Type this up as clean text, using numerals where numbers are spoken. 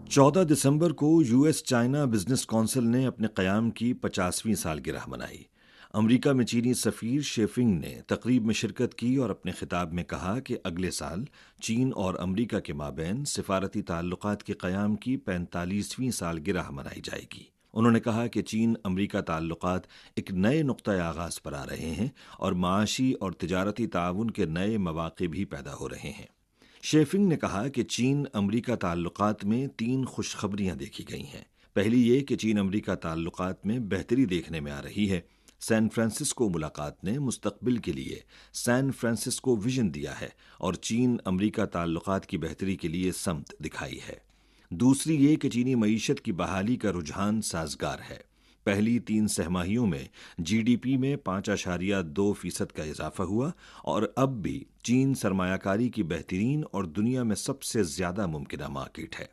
14 دسمبر کو U S China business council نے اپنے قیام کی 50ویں سالگرہ منائی۔ امریکہ میں چینی سفیر شیفنگ نے تقریب میں شرکت کی اور اپنے خطاب میں کہا کہ اگلے سال چین اور امریکہ کے مابین سفارتی تعلقات کے قیام کی 45ویں سالگرہ منائی جائے گی۔ انہوں نے کہا کہ چین امریکہ تعلقات ایک نئے نقطۂ آغاز پر آ رہے ہیں اور معاشی اور تجارتی تعاون کے نئے مواقع بھی پیدا ہو رہے ہیں۔ شیفنگ نے کہا کہ چین امریکہ تعلقات میں 3 خوشخبریاں دیکھی گئی ہیں۔ پہلی یہ کہ چین امریکہ تعلقات میں بہتری دیکھنے میں آ رہی ہے۔ سین فرانسسکو ملاقات نے مستقبل کے لیے سین فرانسسکو ویژن دیا ہے اور چین امریکہ تعلقات کی بہتری کے لیے سمت دکھائی ہے۔ دوسری یہ کہ چینی معیشت کی بحالی کا رجحان سازگار ہے۔ پہلی 3 سہ-ماہیوں میں جی ڈی پی میں 5.2% کا اضافہ ہوا اور اب بھی چین سرمایہ کاری کی بہترین اور دنیا میں سب سے زیادہ ممکنہ مارکیٹ ہے۔